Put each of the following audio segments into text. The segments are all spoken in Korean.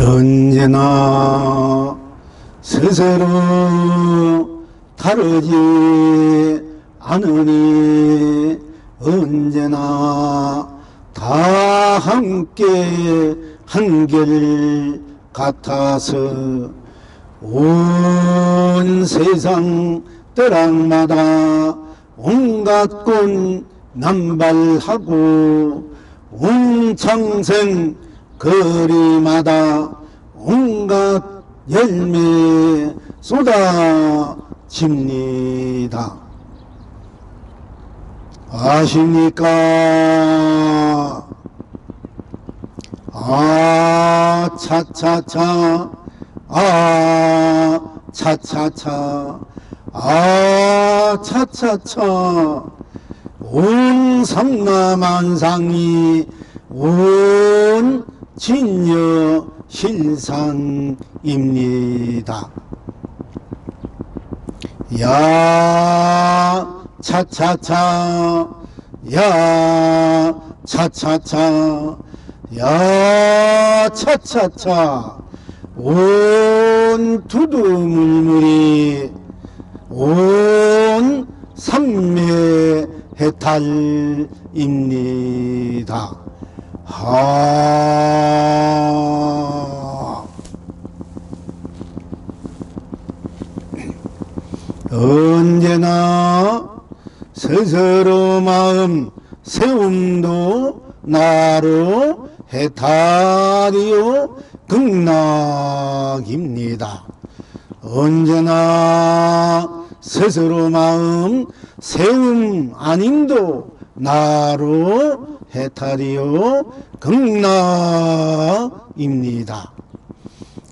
언제나 스스로 다르지 않으니 언제나 다 함께 한결 같아서 온 세상 떠락마다 온갖 꽃 남발하고 온 창생 거리마다 온갖 열매 쏟아집니다. 아십니까? 아 차차차 아 차차차 아 차차차 온 삼라만상이 온 진여 실상입니다. 야 차차차 야 차차차 야 차차차 온 두두물물이 온 삼매해탈입니다. 언제나 스스로 마음 세움도 나로 해탈이요 극락입니다. 언제나 스스로 마음 세움 아님도 나로 해탈이요 극락입니다.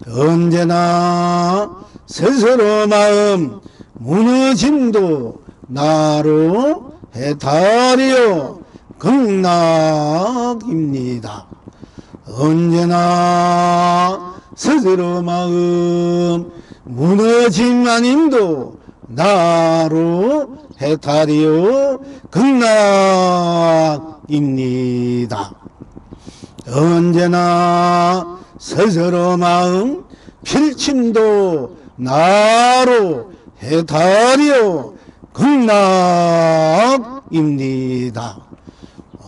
언제나 스스로 마음 무너짐도 나로 해탈이요 극락입니다. 언제나 스스로 마음 무너짐 아님도 나로 해탈이요 극락입니다. 언제나 스스로 마음 필침도 나로 해탈이요 극락입니다.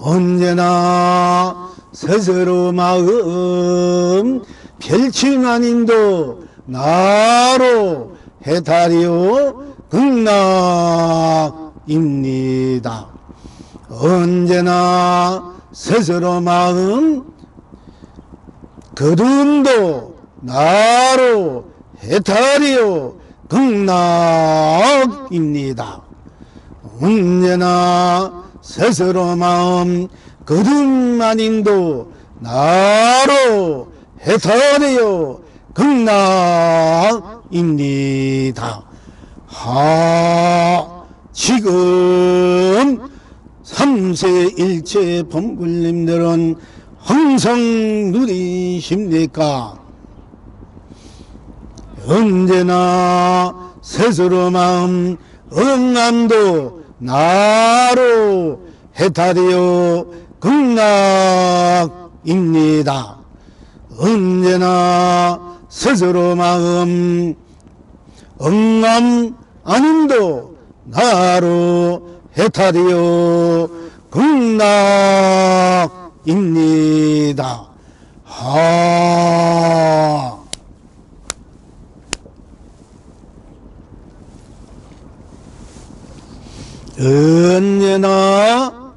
언제나 스스로 마음 필침 아닌도 나로 해탈이요 극락입니다. 언제나 스스로 마음 거둠도 나로 해탈이요 극락입니다. 언제나 스스로 마음 거둠 아닌도 나로 해탈이요 극락입니다. 지금 삼세일체 범불님들은 항상 누리십니까? 언제나 스스로 마음 응암도 나로 해탈이요 극락입니다. 언제나 스스로 마음 응암 아님도 나로 해탈이요 극락입니다. 언제나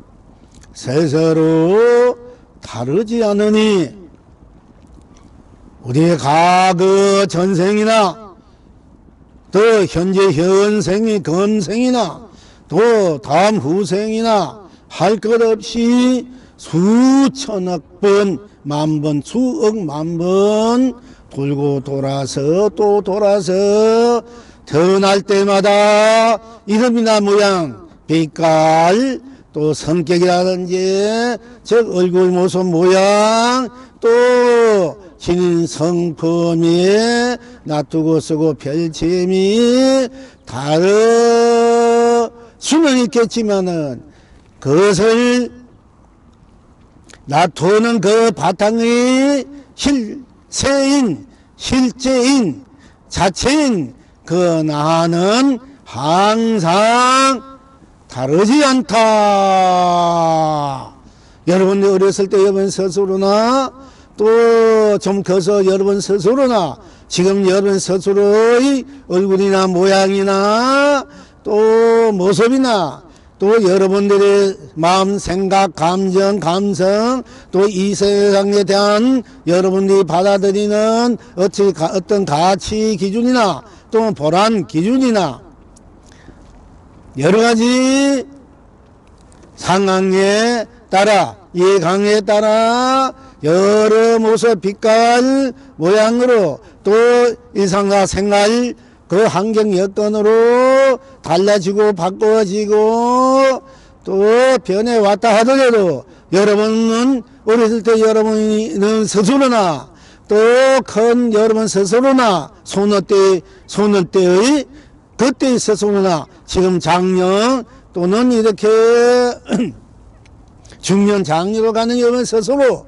스스로 다르지 않으니 우리의 과거 전생이나 또 현재 현생이 금생이나 또 다음 후생이나 할 것 없이 수천억 번, 만번, 수억 만번 돌고 돌아서 또 돌아서 태어날 때마다 이름이나 모양, 빛깔, 또 성격이라든지 즉 얼굴 모습 모양 또 진 성품이 놔두고 쓰고 별침이 다를 수는 있겠지만은 그것을 놔두는 그 바탕의 실체인 실제인 자체인 그 나는 항상 다르지 않다. 여러분들 어렸을 때 여러분 스스로나 또 좀 커서 여러분 스스로나 지금 여러분 스스로의 얼굴이나 모양이나 또 모습이나 또 여러분들의 마음, 생각, 감정, 감성, 또 이 세상에 대한 여러분들이 받아들이는 어떤 가치 기준이나 또 보람 기준이나 여러 가지 상황에 따라, 예강에 따라 여러 모습, 빛깔, 모양으로 또 일상과 생활, 그 환경 여건으로 달라지고 바꿔지고 또 변해 왔다 하더라도 여러분은 어렸을 때 여러분은 스스로나 또 큰 여러분 스스로나 소년 때의 그때의 스스로나 지금 장년 또는 이렇게 중년 장년으로 가는 여러분 스스로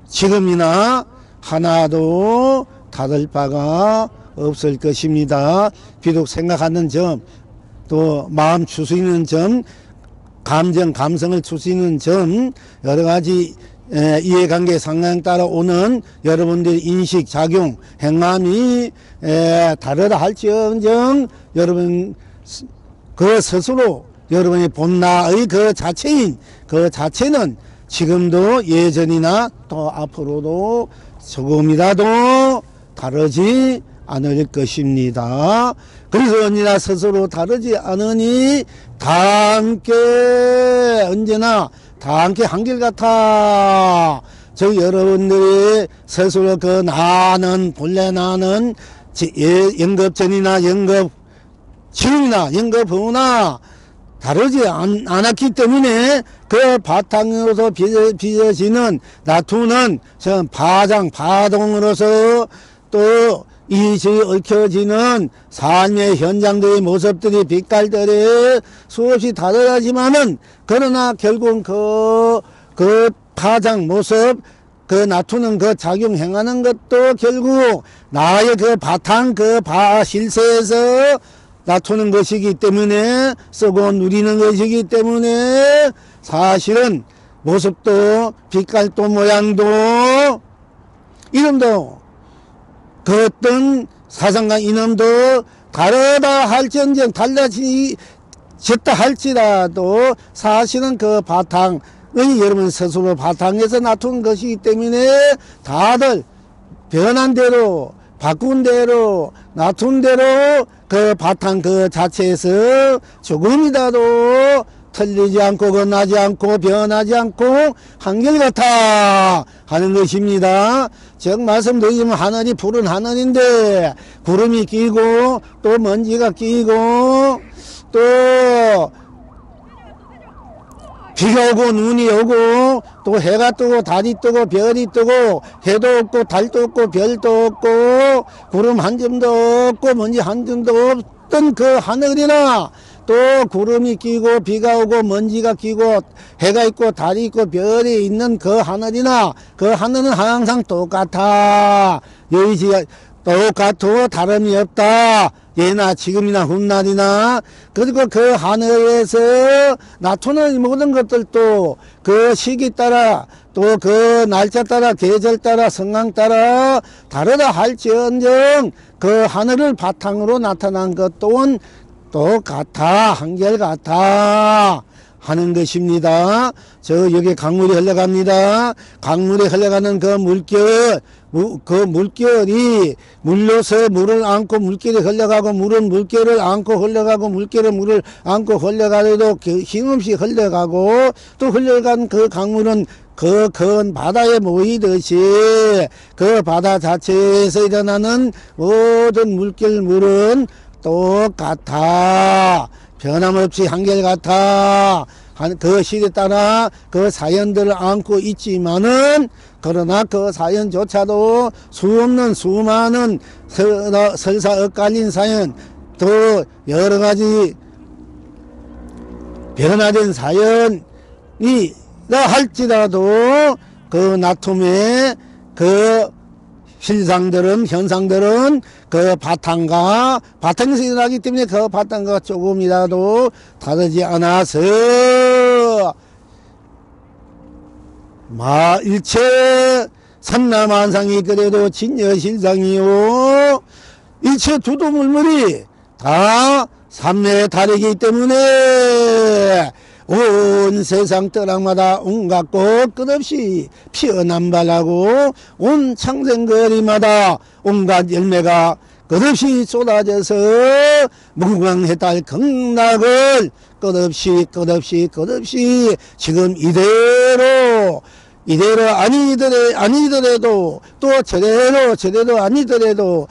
지금이나 하나도 다를 바가 없을 것입니다. 비록 생각하는 점, 또 마음 추스리는 점, 감정, 감성을 추스리는 점, 여러 가지 이해관계 상황에 따라 오는 여러분들의 인식, 작용, 행함이 다르다 할지언정 여러분 그 스스로 여러분의 본나의 그 자체인 그 자체는 지금도 예전이나 또 앞으로도 조금이라도 다르지 않을 것입니다. 그래서 언제나 스스로 다르지 않으니 다 함께 언제나 다 함께 한결같아. 즉 여러분들이 스스로 그 나는 본래 나는 영겁전이나 영겁 지금이나 영겁 후나 다르지 않았기 때문에 그 바탕으로서 빚어지는 나투는 파장, 파동으로서 또 이시 얽혀지는 삶의 현장들의 모습들이 빛깔들이 수없이 다르지만은 그러나 결국은 그 파장 모습 그 나투는 그 작용 행하는 것도 결국 나의 그 바탕 그 실세에서 나투는 것이기 때문에 쓰고 누리는 것이기 때문에 사실은 모습도 빛깔도 모양도 이름도 그 어떤 사상과 이념도 다르다 할지언정 달라졌다 할지라도 사실은 그 바탕의 여러분 스스로 바탕에서 나투는 것이기 때문에 다들 변한 대로 바꾼 대로 나툰 대로 그 바탕 그 자체에서 조금이라도 틀리지 않고 건하지 않고 변하지 않고 한결같아 하는 것입니다. 즉 말씀드리면 하늘이 푸른 하늘인데 구름이 끼고 또 먼지가 끼고 또 비가 오고 눈이 오고 또 해가 뜨고 달이 뜨고 별이 뜨고 해도 없고 달도 없고 별도 없고 구름 한 점도 없고 먼지 한 점도 없던 그 하늘이나 또 구름이 끼고 비가 오고 먼지가 끼고 해가 있고 달이 있고 별이 있는 그 하늘이나 그 하늘은 항상 똑같아. 여의지 똑같고 다름이 없다. 예나 지금이나 훗날이나 그리고 그 하늘에서 나타나는 모든 것들도 그 시기 따라 또 그 날짜 따라 계절 따라 성황 따라 다르다 할지언정 그 하늘을 바탕으로 나타난 것 또한 똑같아 한결같아 하는 것입니다. 저 여기 강물이 흘러갑니다. 강물이 흘러가는 그 물결 그 물결이 물로서 물을 안고 물결이 흘러가고 물은 물결을 안고 흘러가고 물결은 물을 안고 흘러가도 힘없이 흘러가고 또 흘러간 그 강물은 그 큰 바다에 모이듯이 그 바다 자체에서 일어나는 모든 물결물은 똑같아. 변함없이 한결같아. 그 시대에 따라 그 사연들을 안고 있지만은 그러나 그 사연조차도 수없는 수많은 설사 엇갈린 사연 또 여러가지 변화된 사연이라 할지라도 그 나툼에 그 현상들은 그 바탕에서 일어나기 때문에 그 바탕과 조금이라도 다르지 않아서 일체 삼라만상이 그래도 진여실상이요 일체 두두물물이 다 삼매에 다르기 때문에 온 세상 떠락마다 온갖 꽃 끝없이 피어난발하고 온 창생거리마다 온갖 열매가 끝없이 쏟아져서 무궁해달 극락을 끝없이 지금 이대로 아니더라도 또 저대로 아니더라도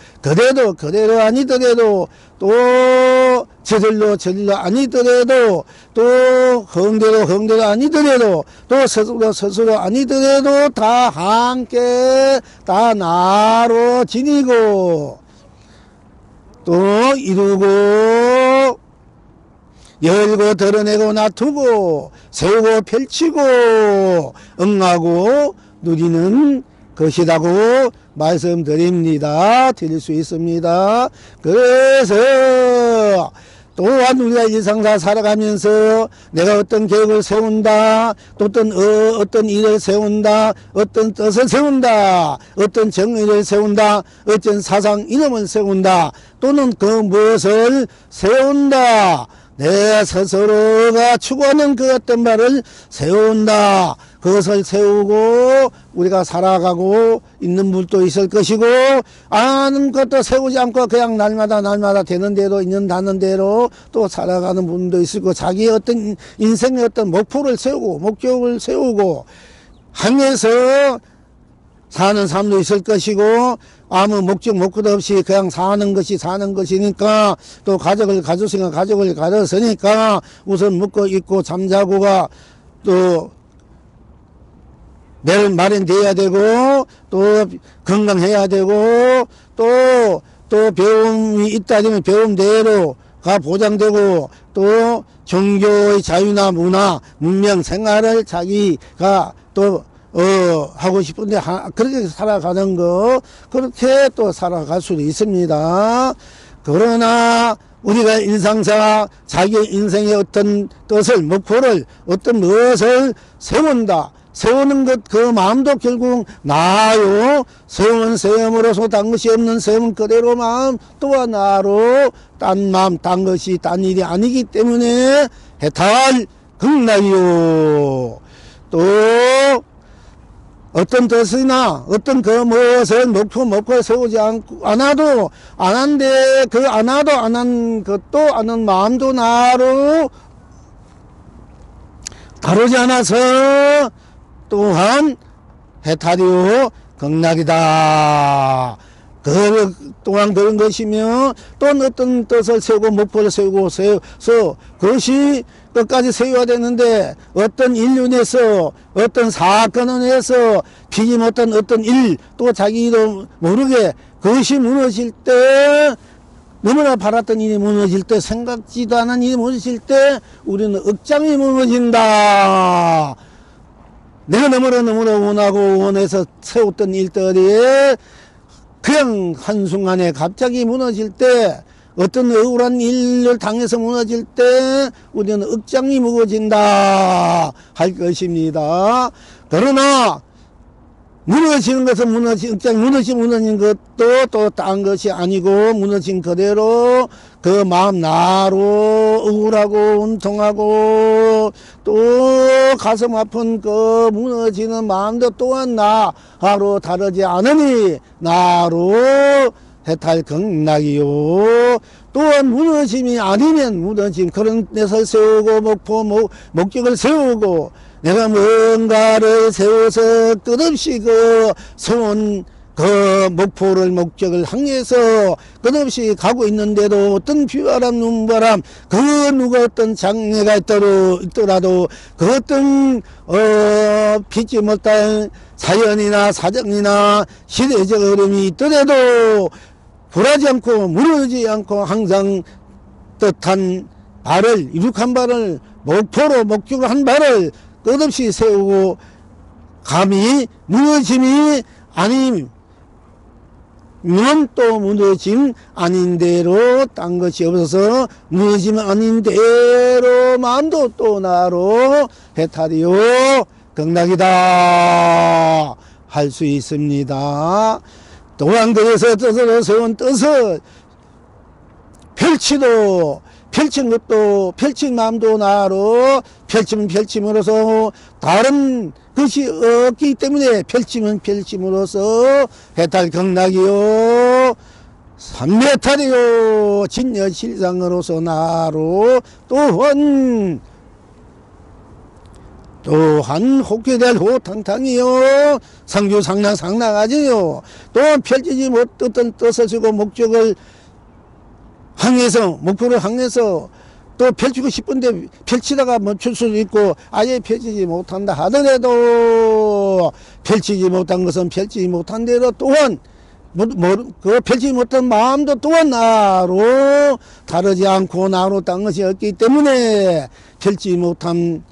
그대로 아니더라도 또 저절로 아니더라도 또 흥대로 아니더라도 또 스스로 아니더라도 다 함께 다 나로 지니고 또 이루고 열고 드러내고 놔두고 세우고 펼치고 응하고 누리는 것이라고 말씀드립니다. 드릴 수 있습니다. 그래서 또한 우리가 일상사 살아가면서 내가 어떤 계획을 세운다, 또 어떤 일을 세운다, 어떤 뜻을 세운다, 어떤 정의를 세운다, 어떤 사상 이념을 세운다, 또는 그 무엇을 세운다. 내 스스로가 추구하는 그 어떤 말을 세운다. 그것을 세우고 우리가 살아가고 있는 분도 있을 것이고 아는 것도 세우지 않고 그냥 날마다 되는 대로 있는 다는 대로 또 살아가는 분도 있을 거고 자기의 어떤 인생의 어떤 목표를 세우고 목적을 세우고 향해서 사는 사람도 있을 것이고 아무 목적 목표도 없이 그냥 사는 것이니까 또 가족을 가졌으니까 우선 먹고 입고 잠자고가 또 매일 마련돼야 되고 또 건강해야 되고 또 배움이 있다 하면 배움대로가 보장되고 또 종교의 자유나 문화 문명 생활을 자기가 또 하고 싶은데 그렇게 살아가는 거 그렇게 또 살아갈 수도 있습니다. 그러나 우리가 일상사 자기 인생의 어떤 뜻을 목표를 어떤 무엇을 세우는 것 그 마음도 결국 나요. 세우는 세움으로서 딴 것이 없는 세움 그대로 마음 또한 나로 딴 마음 딴 것이 딴 일이 아니기 때문에 해탈 극락이요. 또 어떤 뜻이나 어떤 그 무엇을 목표 세우지 않아도 안 한데 그 안 한 것도 안 한 마음도 나로 다르지 않아서 또한 해탈이요 극락이다. 그 또한 그런 것이며 또 어떤 뜻을 세우고 목표를 세워서 그것이 끝까지 세워야 되는데 어떤 인륜에서 어떤 사건을 해서 피지 못한 어떤 일 또 자기도 모르게 그것이 무너질 때 너무나 바랐던 일이 무너질 때 생각지도 않은 일이 무너질 때 우리는 억장이 무너진다. 내가 너무나 원하고 원해서 세웠던 일들이 그냥 한순간에 갑자기 무너질 때 어떤 억울한 일을 당해서 무너질 때 우리는 억장이 무거워진다 할 것입니다. 그러나 무너지는 것은 억장이 무너진 것도 또 딴 것이 아니고 무너진 그대로 그 마음 나로 억울하고 운통하고 또 가슴 아픈 그 무너지는 마음도 또한 나로 다르지 않으니 나로 해탈 극락이요. 또한 무너짐이 아니면 무너짐 그런 데서 세우고 목적을 세우고 내가 뭔가를 세워서 끝없이 그 세운 그 목적을 향해서 끝없이 가고 있는데도 어떤 비바람 눈바람 그 누가 어떤 장애가 있더라도 그 어떤 피지 못할 사연이나 사정이나 시대적 어려움이 있더라도 굴하지 않고 무너지지 않고 항상 뜻한 바를 이룩한 바를 목적으로 한 바를 끝없이 세우고 감히 무너짐이 아님 또 무너짐 아닌 대로 딴 것이 없어서 무너짐 아닌 대로 마음도 또 나로 해탈이요 극락이다 할 수 있습니다. 또한 그래서 뜻으로 세운 뜻을 펼치도 펼친 것도 펼친 마음도 나로 펼치면 펼침으로써 다른 것이 없기 때문에 펼치면 펼침으로써 해탈 극락이요 삼매탈이요 진여실상으로서 나로 또한 혹회될 호탕탕이요 상주상락상락하지요 또 펼치지 못했던 뜻을 쓰고 목적을 항해서 목표를 항해서 또 펼치고 싶은데 펼치다가 멈출 수도 있고 아예 펼치지 못한다 하더라도 펼치지 못한 것은 펼치지 못한 대로 또한 그 펼치지 못한 마음도 또한 나로 다르지 않고 나로 딴 것이 없기 때문에 펼치지 못한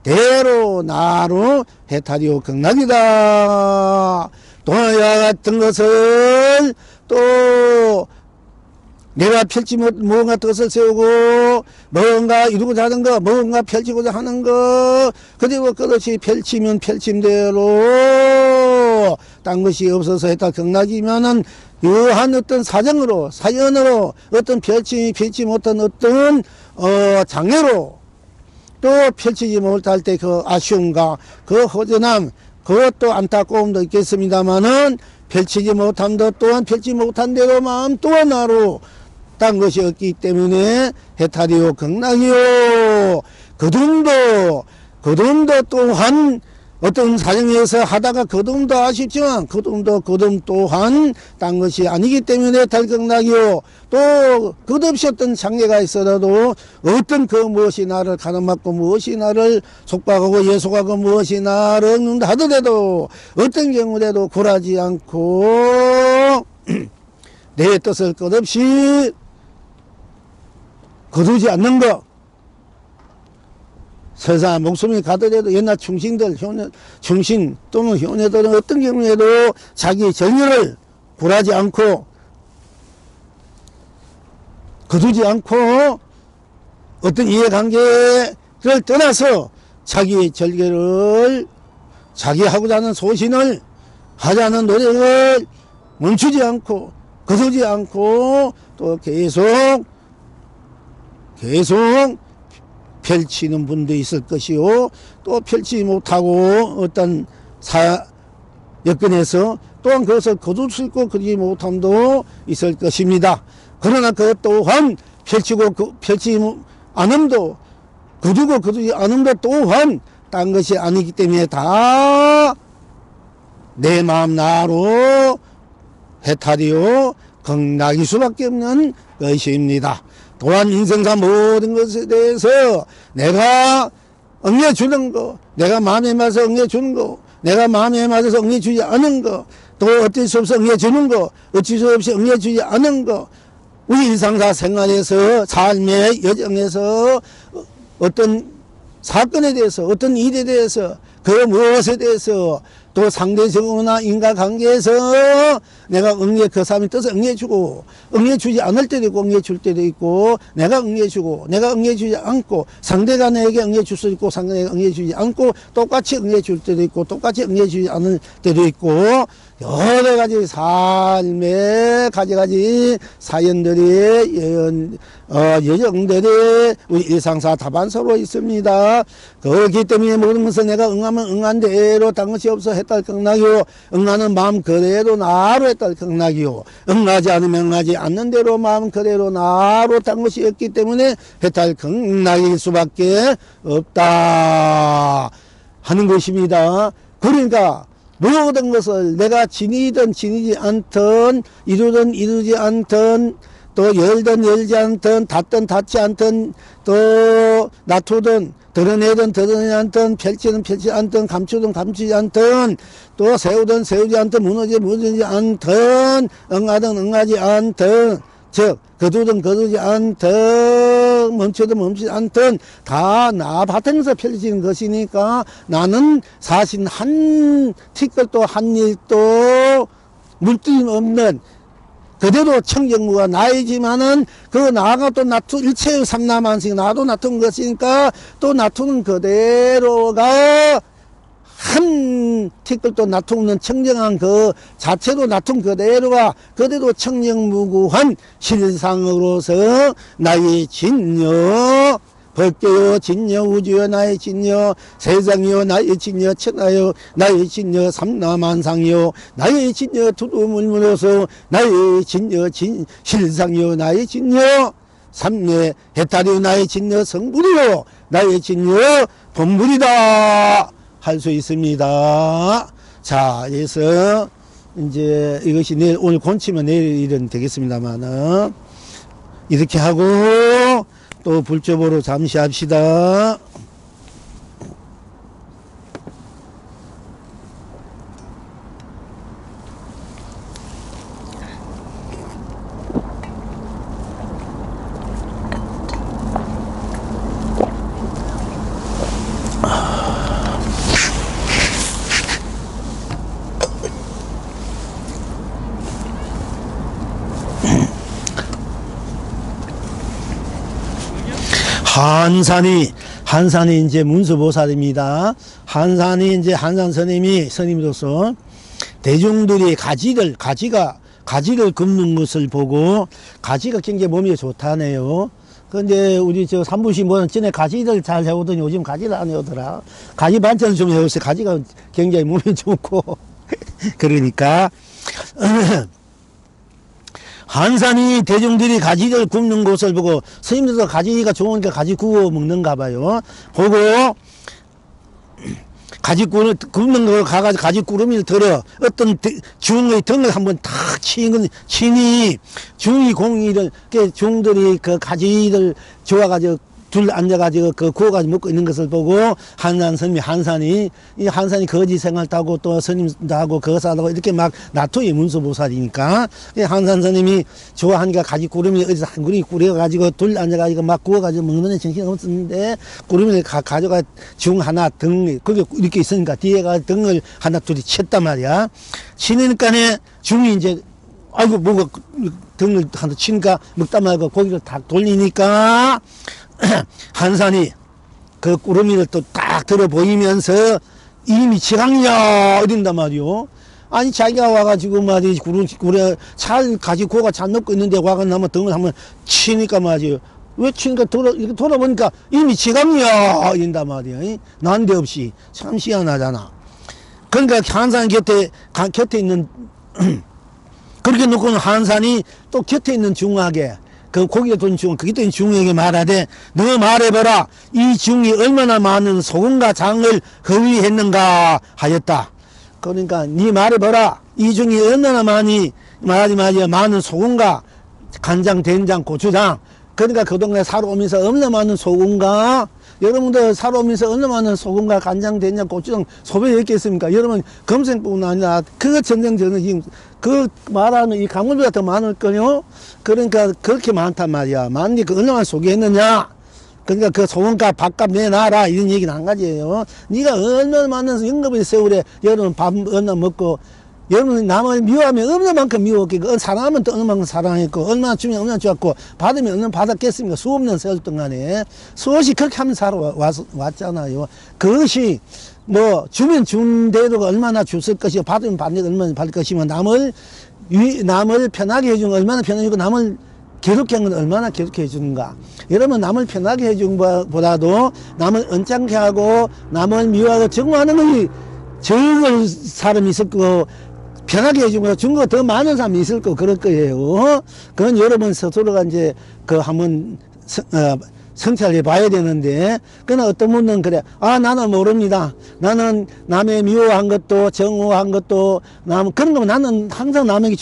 대로 나로 해탈이요 극락이다. 또한 이와 같은 것을 또 내가 펼치 무언가 뜻을 세우고 무언가 이루고자 하는 거 무언가 펼치고자 하는 거 그리고 그것이 펼치면 펼침대로 딴 것이 없어서 했다 극락이면은 유한 어떤 사정으로 사연으로 어떤 펼치 못한 어떤 장애로 또 펼치지 못할 때 그 아쉬움과 그 허전함 그것도 안타까움도 있겠습니다마는 펼치지 못함도 또한 펼치지 못한 대로 마음 또한 나로 딴 것이 없기 때문에 해탈이요 극락이요 거둠도 또한 어떤 사정에서 하다가 거둠도 아쉽지만 거둠 또한 딴 것이 아니기 때문에 해탈 극락이요 또 끝없이 어떤 장애가 있어도 어떤 그 무엇이 나를 가늠하고 무엇이 나를 속박하고 예속하고 무엇이 나를 얻는다 하더라도 어떤 경우라도 굴하지 않고 내 뜻을 끝없이 거두지 않는 것 설사 목숨이 가더라도 옛날 충신 또는 효녀들은 어떤 경우에도 자기 정열을 굴하지 않고 거두지 않고 어떤 이해관계를 떠나서 자기 절개를 자기 하고자 하는 소신을 하자는 노력을 멈추지 않고 거두지 않고 또 계속 펼치는 분도 있을 것이요 또 펼치지 못하고 어떤 여건에서 또한 그것을 거둘 수 있고 거두지 못함도 있을 것입니다. 그러나 그것 또한 펼치지 않음도 거두고 거두지 않음도 또한 딴 것이 아니기 때문에 다 내 마음 나로 해탈이요 극락일 수밖에 없는 것입니다. 또한 인생사 모든 것에 대해서 내가 응해주는 거 내가 마음에 맞아서 응해주는 거 내가 마음에 맞아서 응해주지 않은 거 또 어쩔 수 없어 응해주는 거 어쩔 수 없이 응해주지 않은 거 우리 일상사 생활에서 삶의 여정에서 어떤 사건에 대해서 어떤 일에 대해서 그 무엇에 대해서 또 상대적으로나 인과관계에서 내가 그 사람의 뜻을 응해주고 응해주지 않을 때도 있고 응해줄 때도 있고 내가 응해주고 내가 응해주지 않고 상대가 내게 응해줄 수도 있고 상대가 응해주지 않고 똑같이 응해줄 때도 있고 똑같이 응해주지 않을 때도 있고 여러 가지 삶의 가지가지 사연들이 여정들이 우리 일상사 다반사로 있습니다. 그렇기 때문에 모든 것을 내가 응하면 응한 대로 딴 것이 없어 해탈 극락이요 응하는 마음 그대로 나로 해탈 극락이요 응하지 않으면 응하지 않는 대로 마음 그대로 나로 딴 것이 없기 때문에 해탈 극락일 수밖에 없다 하는 것입니다. 그러니까 모든 것을 내가 지니든 지니지 않든 이루든 이루지 않든 또 열든 열지 않든 닫든 닫지 않든 또 놔두든 드러내든 드러내지 않든 펼치든 펼치지 않든 감추든 감추지 않든 또 세우든 세우지 않든 무너지지 않든 응하든 응하지 않든 즉 거두든 거두지 않든 멈추든 멈추지 않든 다 나 바탕에서 펼쳐지는 것이니까 나는 사실 한 티끌도 한 일도 물들임 없는 그대로 청정무가 나이지만은 그 나가 또 일체의 삼라만식 나도 놔둔 것이니까 또 놔두는 그대로가 한 티끌도 놔두는 청정한 그 자체로 놔둔 그대로가 그대로 청정무구한 실상으로서 나의 진여 법계요 진여 우주요 나의 진여 세상이요 나의 진여 천하요 나의 진여 삼라만상이요 나의 진여 두두물물어서 나의 진여 실상이요 나의 진여 삼례 해탈이요 나의 진여 성불이요 나의 진여 본불이다 할 수 있습니다. 자, 그래서 이제 이것이 내일 오늘 곤치면 내일 일은 되겠습니다만은 이렇게 하고 또 불조보로 잠시 합시다. 한산이 이제 문수보살입니다. 한산이 이제 한산 스님으로서 대중들이 가지를 굽는 것을 보고 가지가 굉장히 몸에 좋다네요. 근데 우리 저 삼부시 뭐는 전에 가지를 잘 해오더니 요즘 가지를 안 해오더라. 가지 반찬 좀 해오세요. 가지가 굉장히 몸에 좋고 그러니까 한산이 대중들이 가지를 굽는 곳을 보고 스님들도 가지가 좋으니까 가지 구워 먹는가 봐요. 보고 가지 굽는 걸 가가지고 가지 구름이를 들어 어떤 중의 등을 한번 탁 치니 중이 공이를 중들이 그 가지를 좋아가지고 둘 앉아가지고 그 구워가지고 먹고 있는 것을 보고 한산 스님이 이 한산이 거지 생활도 하고 또 스님도 하고 거사도 하고 이렇게 막 나토의 문수보살이니까 한산 스님이 좋아하니까 가지 구름이 어디서 한 그릇 구려가지고 둘 앉아가지고 막 구워가지고 먹는 데 정신이 없었는데 구름을 가져가 중 하나 등 그게 이렇게 있으니까 뒤에가 등을 하나 둘이 쳤단 말이야. 치니까네 중이 이제 아이고 뭐가 등을 하나 치니까 먹다 말고 고기를 다 돌리니까 한산이 그 꾸러미를 또 딱 들어 보이면서 이미 지강이야 이런단 말이요. 아니 자기가 와가지고 말이 구려 잘 가지고 고가 잘 넣고 있는데 와가 나면 등을 한번 치니까 말이요. 왜 치니까 이렇게 돌아보니까 이미 지강이야 이런단 말이야. 난데없이 참 희한하잖아. 그러니까 한산 곁에 있는 그렇게 놓고는 한산이 또 곁에 있는 중하게 그 고기가 돈 중, 그게 또 중에게 말하되, 너 말해봐라. 이 중이 얼마나 많은 소금과 장을 허위했는가 하였다. 그러니까, 네 말해봐라. 이 중이 얼마나 많은 소금과 간장, 된장, 고추장. 그러니까 그 동네 살아오면서 얼마나 많은 소금과, 여러분들 살아오면서 얼마나 많은 소금과 간장, 된장, 고추장 소비했겠습니까? 여러분, 검색뿐 아니라, 그거 지금, 그 말하는 이 강물보다 더 많을 거요. 그러니까 그렇게 많단 말이야. 만약 그 얼마나 소개했느냐. 그러니까 그 소금값 밥값 내놔라 이런 얘기는 한 가지예요. 네가 얼마나 많은 연급의 세월에 여러분 밥 얼마나 먹고 여러분 남을 미워하면 얼마만큼 미워했고 사랑하면 또 얼마만큼 사랑했고 얼마나 주면 얼마나 좋았고 받으면 얼마나 받았겠습니까? 수없는 세월 동안에 수없이 그렇게 하면서 살아왔잖아요. 그것이 뭐 주면 준 대로가 얼마나 줬을 것이고 받으면 받는 게 얼마나 받을 것이며 남을 편하게 해주는 거 얼마나 편하게 해주고 남을 괴롭게 한 건 얼마나 괴롭게 해주는가. 여러분 남을 편하게 해준 것보다도 남을 언짢게 하고 남을 미워하고 정화하는 것이 적을 사람이 있을 거고 편하게 해준 거 준 거 더 많은 사람이 있을 거고 그럴 거예요. 그건 여러분 스스로가 이제 그 한번 성찰해 봐야 되는데, 그러나 어떤 분은 그래, 나는 모릅니다. 나는 남의 미워한 것도, 정오한 것도, 그런 거 나는 항상 남에게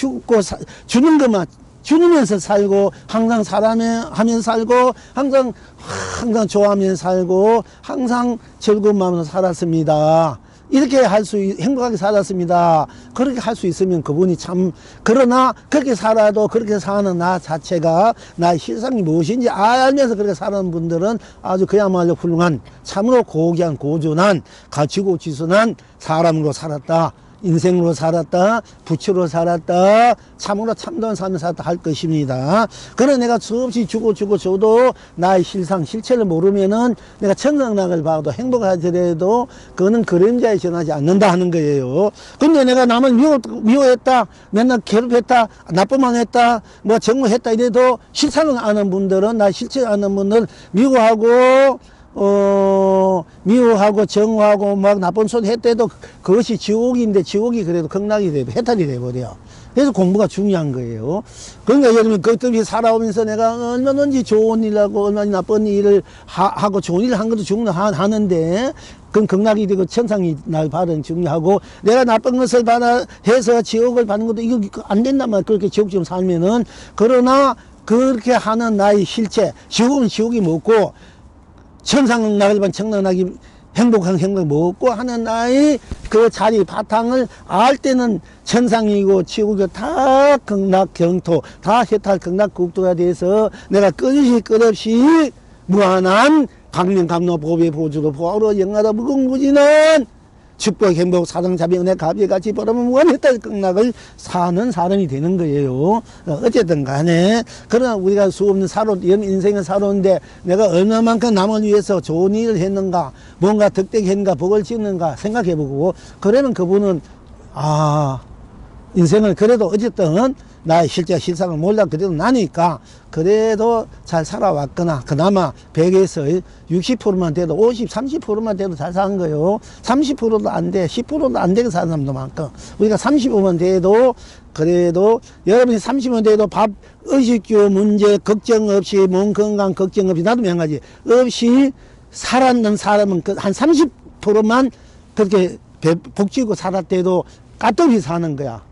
주는 것만, 주면서 살고, 항상 사랑하면서 살고, 항상 좋아하면서 살고, 항상 즐거운 마음으로 살았습니다. 이렇게 행복하게 살았습니다. 그렇게 할 수 있으면 그분이 참, 그러나 그렇게 살아도 그렇게 사는 나 자체가 나의 실상이 무엇인지 알면서 그렇게 사는 분들은 아주 그야말로 훌륭한, 참으로 고귀한, 고존한, 가치고 지선한 사람으로 살았다. 인생으로 살았다, 부처로 살았다, 참으로 참다운 삶을 살았다 할 것입니다. 그러나 내가 수없이 죽어도 나의 실상, 실체를 모르면은 내가 천상락을 봐도 행복하더라도 그거는 그림자에 전하지 않는다 하는 거예요. 근데 내가 남을 미워했다, 맨날 괴롭혔다, 나쁘만 했다, 뭐 정모했다 이래도 실상을 아는 분들은, 나 실체를 아는 분들은 미워하고 정하고 막 나쁜 소리 했대도 그것이 지옥인데, 지옥이 그래도 극락이 되고 해탈이 돼버려. 그래서 공부가 중요한 거예요. 그러니까 여러분, 그것들이 살아오면서 내가 얼마든지 좋은 일 하고 얼마나 나쁜 일을 하고 좋은 일을 한 것도 중요하는데, 그건 극락이 되고 천상이 날 받은 중요하고, 내가 나쁜 것을 해서 지옥을 받는 것도 이거 안 된단 말이야. 그렇게 지옥처럼 살면은. 그러나 그렇게 하는 나의 실체, 지옥은 지옥이 먹고 천상은 낙을 반 청락이 행복한 행복 먹고 하는 나의 그 자리 바탕을 알 때는 천상이고 지옥이고 다 극락 경토, 다 해탈 극락 국토가 돼서 내가 끝없이 무한한 강명감로 보배 보주로 보아로 영하다 무궁무진한 축복 행복 사랑자비 은혜 가비같이 벌어면 무한해탈 극락을 사는 사람이 되는 거예요. 어쨌든 간에 그러나 우리가 수없는 인생을 살아오는데 내가 얼마만큼 남을 위해서 좋은 일을 했는가, 뭔가 덕되게 했는가, 복을 짓는가 생각해보고, 그러면 그분은 인생을 그래도 어쨌든 나의 실제 실상을 몰라 그래도 나니까 그래도 잘 살아왔거나, 그나마 100에서 60%만 돼도 50, 30%만 돼도 잘 사는 거예요. 30%도 안 돼, 10%도 안 되게 사는 사람도 많고, 우리가 35만 돼도 그래도 여러분이 30만 돼도 밥, 의식주 문제 걱정 없이, 몸 건강 걱정 없이, 나도 마찬가지 없이 살았는 사람은 한 30%만 그렇게 복지고 살았대도 까뜩이 사는 거야.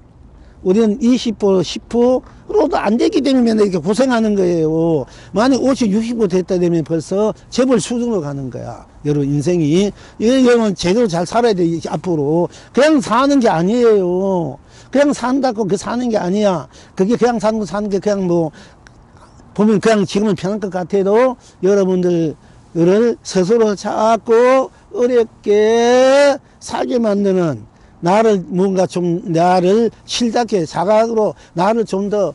우리는 20%, 10%로도 안 되기 때문에 이렇게 고생하는 거예요. 만약 50, 60% 됐다 되면 벌써 재벌 수준으로 가는 거야. 여러분, 인생이. 여러분, 제대로 잘 살아야 돼, 앞으로. 그냥 사는 게 아니에요. 그냥 산다고 그 사는 게 아니야. 그게 그냥 사는 게 그냥 뭐, 보면 그냥 지금은 편한 것 같아도 여러분들을 스스로 자꾸 어렵게 살게 만드는, 나를 뭔가 좀 나를 실답게 자각으로 나를 좀 더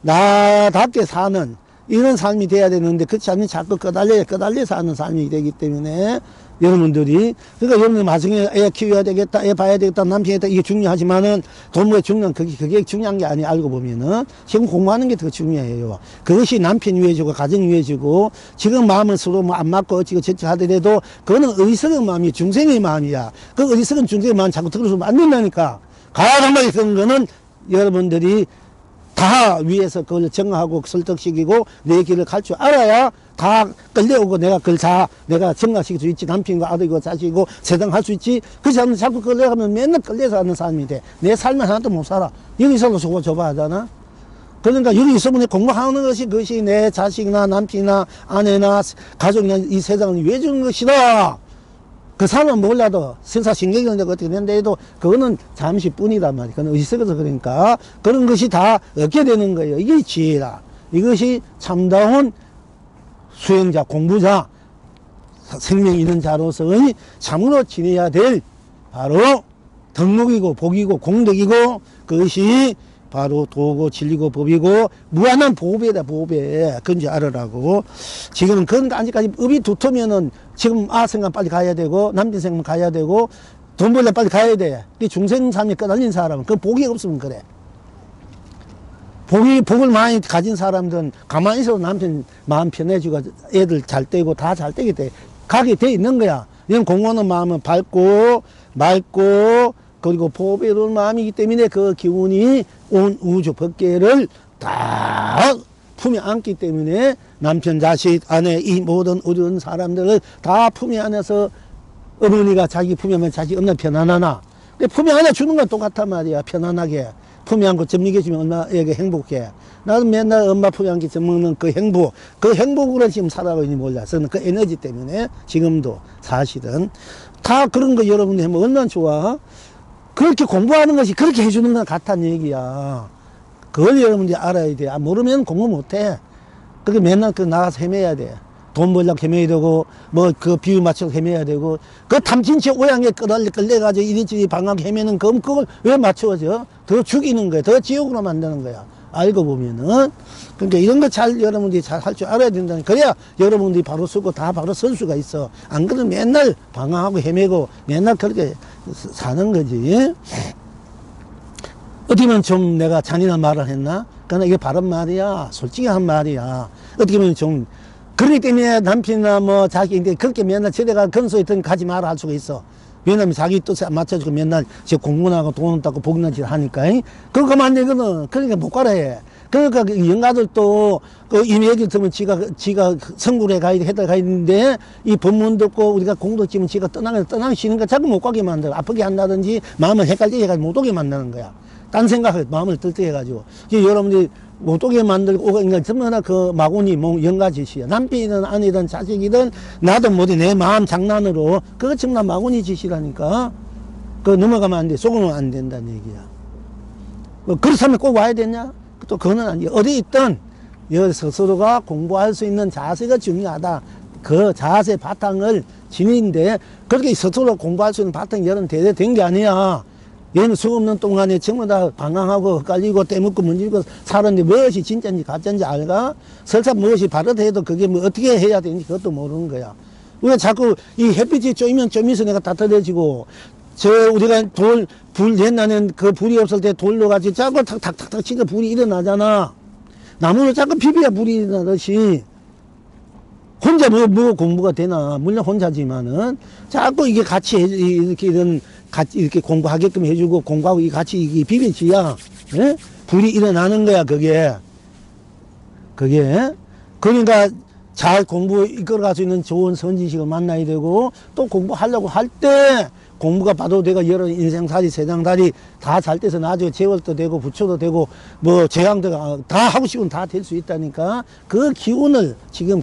나답게 사는 이런 삶이 돼야 되는데, 그렇지 않으면 자꾸 끄달려 사는 삶이 되기 때문에 여러분들이, 그러니까 여러분들 나중에 애 키워야 되겠다, 애 봐야 되겠다, 남편이겠다, 이게 중요하지만은 돈보다 중요한 그게 중요한 게 아니야. 알고 보면은 지금 공부하는 게 더 중요해요. 그것이 남편 위해주고 가정 위해주고, 지금 마음은 서로 뭐 안 맞고 어찌고 저찌 하더라도 그거는 어리석은 마음이 중생의 마음이야. 그 어리석은 중생의 마음 자꾸 들어서면 안 된다니까. 가장하게 쓰는 거는 여러분들이 다 위에서 그걸 정하고 설득시키고 내 길을 갈 줄 알아야 다 끌려오고, 내가 내가 정각시킬 수 있지. 남편과 아들이고 자식이고 세상할 수 있지. 그렇지 않으면 자꾸 끌려가면 맨날 끌려서 하는 사람이 돼. 내 삶을 하나도 못 살아. 여기서도 저거 저거 하잖아. 그러니까 여기 있으면 공부하는 그것이 내 자식이나 남편이나 아내나 가족이나 이 세상을 위해 주는 것이다. 그 사람은 몰라도 생사신경이 어떻게 된다 해도 그거는 잠시 뿐이단 말이야. 그건 의식에서, 그러니까 그런 것이 다 얻게 되는 거예요. 이게 지혜다. 이것이 참다운 수행자, 공부자, 생명 있는 자로서의 참으로 지내야 될 바로 덕목이고 복이고 공덕이고, 그것이 바로 도고 진리고 법이고 무한한 보배다, 보배. 그런지 알으라고. 지금은 그건 아직까지 업이 두터면은 지금 생각 빨리 가야 되고, 남편 생각 가야 되고, 돈 벌려 빨리 가야 돼. 이 중생 삶이 끄달린 사람은 그 복이 없으면 그래. 복을 많이 가진 사람들은 가만히 있어도 남편 마음 편해지고 애들 잘 되고 다 잘 되게 돼. 가게 돼 있는 거야. 이런 공부하는 마음은 밝고 맑고 그리고 보배로운 마음이기 때문에 그 기운이 온 우주 법계를 다 품에 안기 때문에 남편, 자식, 아내, 이 모든 어려운 사람들을 다 품에 안에서, 어머니가 자기 품에 안에 자식 얼마나 편안하나. 근데 품에 안에 주는 건 똑같단 말이야. 편안하게. 품에 안고 젖먹여 주면 얼마나 행복해. 나도 맨날 엄마 품에 안고 젖먹는 그 행복으로 지금 살아가고 있는지 몰라. 저는 그 에너지 때문에 지금도 사실은 다 그런 거 여러분이 하면 얼마나 좋아. 그렇게 공부하는 것이 그렇게 해주는 건 같다는 얘기야. 그걸 여러분들이 알아야 돼. 모르면 공부 못해. 그렇게 맨날 나가서 헤매야 돼. 돈 벌려고 헤매야 되고, 뭐, 그 비유 맞춰서 헤매야 되고, 그 탐진치 오양에 끌려가지고 이리저리 방황 헤매는 그걸 왜 맞추어져? 더 죽이는 거야. 더 지옥으로 만드는 거야. 알고 보면은. 그러니까 이런 거 잘 여러분들이 잘 할 줄 알아야 된다는. 그래야 여러분들이 바로 서고 다 바로 설 수가 있어. 안 그러면 맨날 방황하고 헤매고 맨날 그렇게 사는 거지. 어떻게 보면 좀 내가 잔인한 말을 했나? 그러나 이게 바른 말이야. 솔직히 한 말이야. 어떻게 보면 좀, 그렇기 때문에 남편이나 뭐 자기인데 그렇게 맨날 저래가 근소에 든 가지 마라 할 수가 있어. 왜냐면 자기 뜻에 안 맞춰주고 맨날 저 공부나고 돈 따고 복난 짓 하니까. 그거 가면 안 되거든. 그러니까 못 가라 해. 그러니까 영가들도 그 이미 얘기 들으면 지가 성굴에 가야 돼, 해달 가야 되는데 이 법문 듣고 우리가 공도 치면 지가 떠나기 싫으니까 자꾸 못 가게 만들어. 아프게 한다든지 마음을 헷갈리게 해가지고 못 오게 만드는 거야. 딴 생각에 마음을 들뜨해가지고. 여러분들이 못 오게 만들고, 그러니까 전부 다 그 마구니, 뭐, 영가짓이야. 남편이든 아내든 자식이든 나도 못해. 내 마음 장난으로. 그거 정말 마구니 짓이라니까. 그거 넘어가면 안 돼. 속으면 안 된다는 얘기야. 뭐 그렇다면 꼭 와야 되냐? 또 그거는 아니야. 어디 있든, 여기서 스스로가 공부할 수 있는 자세가 중요하다. 그 자세 바탕을 지니는데, 그렇게 스스로 공부할 수 있는 바탕이 여러 대대 된 게 아니야. 얘는 수업 없는 동안에 전부 다 방황하고 헷갈리고 떼먹고 문지르고 살았는데 무엇이 진짜인지 가짜인지 알까? 설사 무엇이 바르다 해도 그게 뭐 어떻게 해야 되는지 그것도 모르는 거야. 우리가 자꾸 이 햇빛이 쪼이면 쪼면서 내가 따뜻해지고, 우리가 불 옛날엔 그 불이 없을 때 돌로 가지고 자꾸 탁탁탁탁 치니까 불이 일어나잖아. 나무를 자꾸 비벼야 불이 일어나듯이. 혼자 뭐 공부가 되나. 물론 혼자지만은 자꾸 이게 같이 이렇게 같이 이렇게 공부하게끔 해주고 공부하고 같이 이게 비벼지야. 예? 불이 일어나는 거야, 그게. 그러니까 잘 공부 이끌어갈 수 있는 좋은 선지식을 만나야 되고, 또 공부하려고 할 때 공부가 봐도 되고 여러 인생살이 세상살이 다 잘 돼서 나중에 재월도 되고 부처도 되고 뭐 재앙도 다 하고 싶으면 다 될 수 있다니까. 그 기운을 지금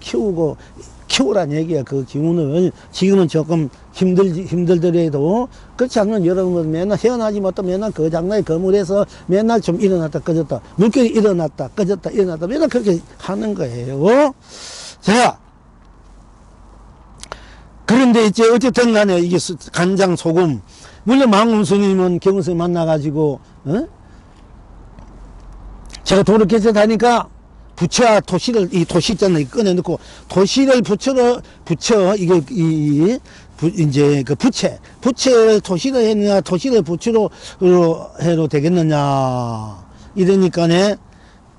키우란 얘기야. 그 기운을. 지금은 조금 힘들더라도, 그렇지 않으면 여러분 맨날 헤어나지 못하면 맨날 그 장난에 거물에서 맨날 좀 일어났다 꺼졌다, 물결이 일어났다 꺼졌다 일어났다 맨날 그렇게 하는 거예요. 자, 그런데 이제 어쨌든 간에 이게 간장 소금, 물론 망원 스님은 경은 스님 만나가지고 제가 도를 개척하니까 부처와 토시를, 이 토시 있잖아요. 꺼내놓고, 토시를 부처, 이게, 이제 그 부채를 토시를 했느냐, 토시를 부처로 해도 되겠느냐. 이러니까네,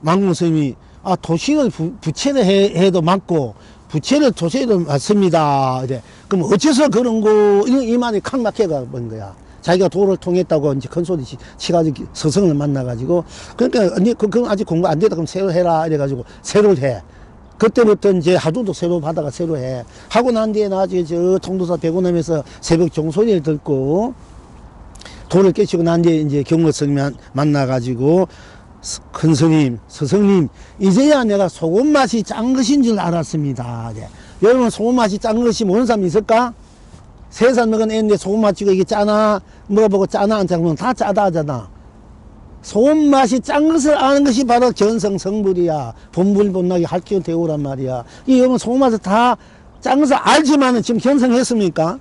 망공스님이, 토시를 부채를 해도 맞고, 부채를 토시해도 맞습니다. 이래. 그럼 어째서 그런 거, 이 말이 칵 막혀가 본 거야. 자기가 도를 통했다고 이제 큰 소리 치가지고 스승을 만나가지고, 그러니까 그건 아직 공부 안 되다 그럼 새로 해라 이래가지고 새로 해. 그때부터 이제 하도도 새로 받아가 새로 해. 하고 난 뒤에 나중에 저 통도사 백운함에서 새벽 종소리를 듣고 도를 깨치고 난 뒤에 이제 경로스님이 만나가지고, 큰 스님, 스승님, 이제야 내가 소금 맛이 짠 것인 줄 알았습니다. 네. 여러분 소금 맛이 짠 것이 모르는 사람 있을까? 3살 먹은 애인데 소금 맛 찍고 이게 짜나 먹어보고 짜나 안 짜면 다 짜다 하잖아. 소금 맛이 짠 것을 아는 것이 바로 견성 성불이야. 본불본락이 할퀴어 대우란 말이야. 이 여러분 소금 맛을 다 짠 것을 알지만은 지금 견성했습니까?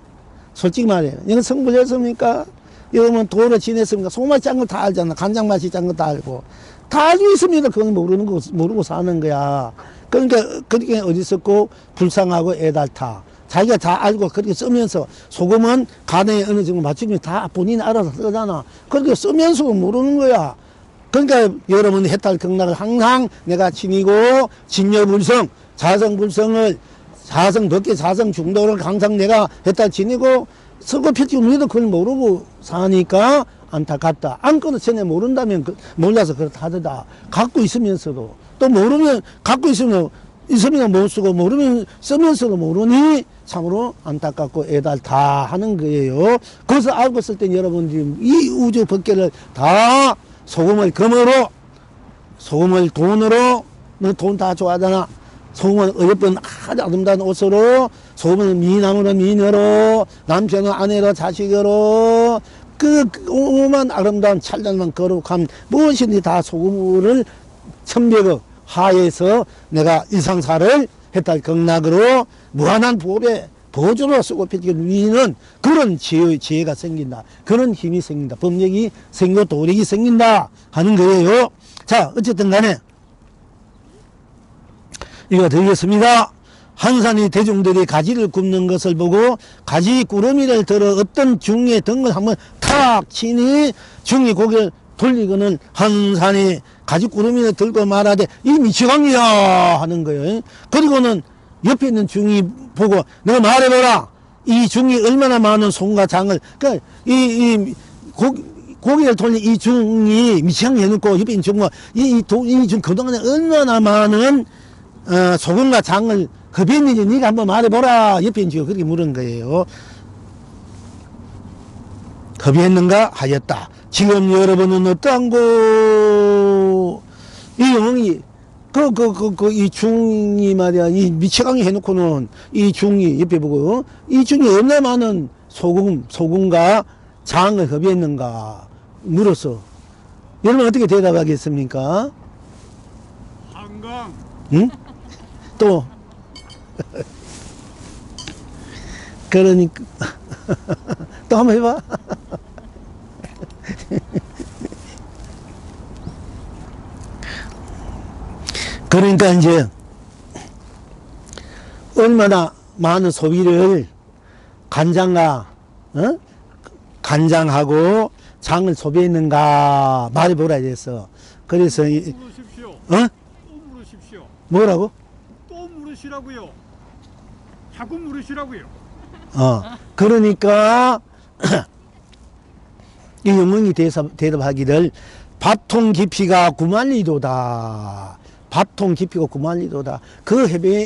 솔직히 말해요. 이건 성불했습니까? 여러분 도를 지냈습니까? 소금 맛이 짠 걸 다 알잖아. 간장 맛이 짠 거 다 알고. 다 알고 있습니다. 그건 모르고 사는 거야. 그러니까 그렇게 어디 있었고 불쌍하고 애달타. 자기가 다 알고 그렇게 쓰면서, 소금은 간에 어느 정도 맞추면 다 본인이 알아서 쓰잖아. 그렇게 쓰면서 모르는 거야. 그러니까 여러분 해탈 극락을 항상 내가 지니고, 진여불성, 자성불성을, 자성덕계 자성중도를 항상 내가 해탈 지니고, 서고 펴지고 우리도 그걸 모르고 사니까 안타깝다. 안거나 전에 모른다면 몰라서 그렇다 하더라. 갖고 있으면서도. 또 모르면, 갖고 있으면 못 쓰고, 모르면 쓰면서도 모르니 참으로 안타깝고 애달다 하는 거예요. 그것을 알고 있을 때 여러분들이 이 우주 법계를 다 소금을 금으로, 소금을 돈으로, 너 돈 다 좋아하잖아. 소금은 예쁜 아주 아름다운 옷으로, 소금은 미남으로, 미녀로, 남편은 아내로, 자식으로, 그 오만 아름다운 찬란한 거룩함 무엇이든지 다 소금을 천백억 하에서 내가 일상사를 해탈 극락으로 무한한 보배 보조로 쓰고 펴지는 그런 지혜가 생긴다. 그런 힘이 생긴다. 법력이 생기고 도력이 생긴다 하는 거예요. 자, 어쨌든 간에 이거 드리겠습니다. 한산이 대중들이 가지를 굽는 것을 보고 가지 꾸러미를 들어 어떤 중에 등을 한번 탁 치니 중이 고개를 돌리고는 한산이 가지 꾸러미를 들고 말하되 이 미치광이야 하는 거예요. 그리고는 옆에 있는 중이 보고 내가 말해봐라. 이 중이 얼마나 많은 손과 장을 그러니까 고개를 돌린 이 중이 미치광이 해놓고 옆에 있는 중과 이 중 그동안에 얼마나 많은 소금과 장을 흡입했는지 네가 한번 말해보라. 옆에 있는 중이 그렇게 물은 거예요. 흡입했는가 하였다. 지금 여러분은 어떠한고? 이 영웅이 이 중이 말이야, 이 미치광이 해놓고는 이 중이 옆에 보고, 이 중이 얼마나 많은 소금과 장을 흡입했는가 물었어. 여러분 어떻게 대답하겠습니까? 한강. 응? 또 그러니까 또 한번 해봐. 그러니까 이제 얼마나 많은 소비를 간장하고 장을 소비했는가 말해보라 이랬어. 그래서 물으십시오. 또 물으십시오. 뭐라고? 또 물으시라고요. 자꾸 물으시라고요. 그러니까 이 영웅이 대답하기를 밥통 깊이가 9만리도다. 밥통 깊이가 9만리도다. 그 해배에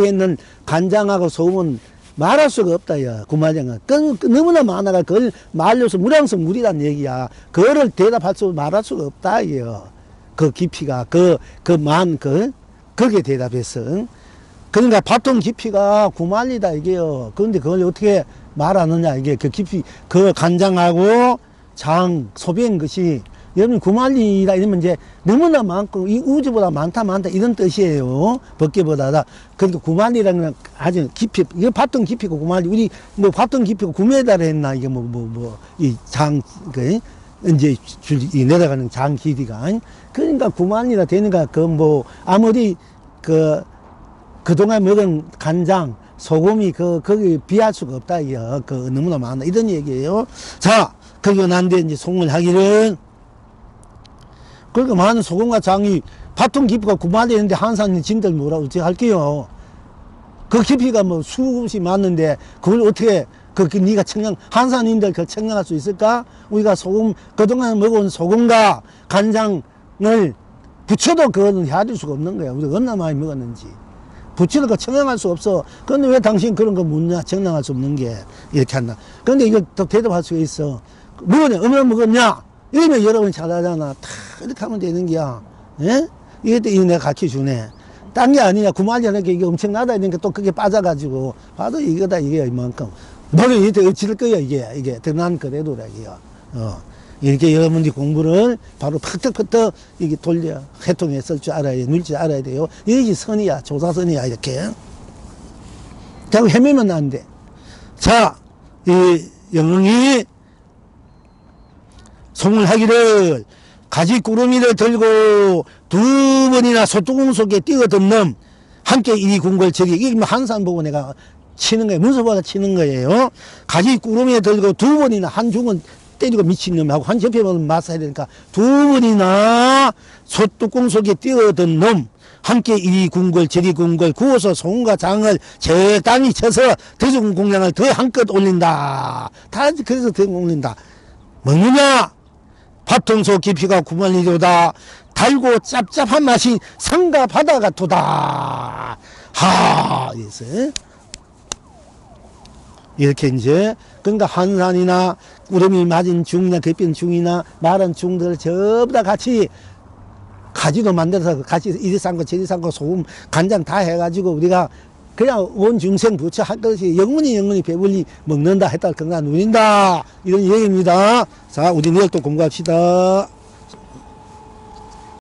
있는 간장하고 소금은 말할 수가 없다. 야, 9만리가. 너무나 많아가 그걸 말려서 무량성 물이란 얘기야. 그거를 말할 수가 없다. 그 깊이가, 거기에 대답했어. 그러니까 밥통 깊이가 9만리다 이게요. 그런데 그걸 어떻게 말하느냐 이게 그 깊이 그 간장하고 장 소비한 것이 여러분 9만리다 이러면 이제 너무나 많고 이 우주보다 많다 이런 뜻이에요. 법계보다. 그러니까 9만리라는 건 아주 깊이 이거 밥통 깊이가 9만리 우리 뭐 밥통 깊이가 9m를 했나 이게 이 장 이제 내려가는 장 길이가 그러니까 9만리가 되니까 아무리 그동안 먹은 간장, 소금이 거기 비할 수가 없다, 이거. 너무나 많아. 이런 얘기예요. 자, 그리고 난데 이제 송을 하기를, 그러니까 많은 소금과 장이 밥통 깊이가 9만리 있는데 한산이 진들 뭐라고 어떻게 할게요. 그 깊이가 수없이 많은데, 그걸 어떻게, 네가 한산인들 그걸 청량할 수 있을까? 우리가 그동안 먹은 소금과 간장을 붙여도 그거는 헤아릴 수가 없는 거야. 우리가 얼마나 많이 먹었는지. 붙이는 거 청량할 수 없어. 그런데 왜 당신 그런 거 묻냐? 청량할 수 없는 게. 이렇게 한다. 그런데 이걸 더 대답할 수가 있어. 먹었냐? 얼마나 먹었냐? 이러면 여러분이 잘하잖아. 다 이렇게 하면 되는 거야. 예? 이것도 내가 가르쳐 주네. 딴 게 아니냐. 9만리라는 게 이게 엄청나다. 이러니까 또 그게 빠져가지고. 봐도 이거다. 이게 이만큼. 너는 이때 어찌될 거야. 이게. 난 그래도라. 이렇게 여러분들이 공부를 바로 팍떡팍떡 이게 돌려 해통에 쓸 줄 알아야 돼. 눌 줄 알아야 돼요. 이것이 선이야. 조사선이야. 이렇게. 자꾸 헤매면 안 돼. 자, 이 영웅이 송을 하기를 가지 꾸러미를 들고 2번이나 소뚜껑 속에 뛰어든 놈 함께 이 궁궐 저기 이게 한산 보고 내가 치는 거예요. 문서보다 치는 거예요. 가지 꾸러미를 들고 2번이나 한 중은 때리고 미친놈하고 한 옆에만 맞서야 되니까 2번이나 소뚜껑 속에 뛰어든 놈 함께 이 궁궐 저리 궁궐 구워서 송과 장을 적당히 쳐서 대중공양을 더 한껏 올린다. 다 그래서 더 올린다. 뭐냐? 밥통소 깊이가 9만리도다. 달고 짭짭한 맛이 산과 바다 같도다. 그래서 이렇게 이제 그러니까 한산이나 꾸러미 맞은 중이나 겹빈 중이나 마른 중들 전부 다 같이 가지도 만들어서 같이 이리 싼 거 저리 싼 거 소금 간장 다 해가지고 우리가 그냥 온 중생 부처 할 것이 영원히 배불리 먹는다 했다 건강 누린다 이런 얘기입니다. 자 우리 내일 또 공부합시다.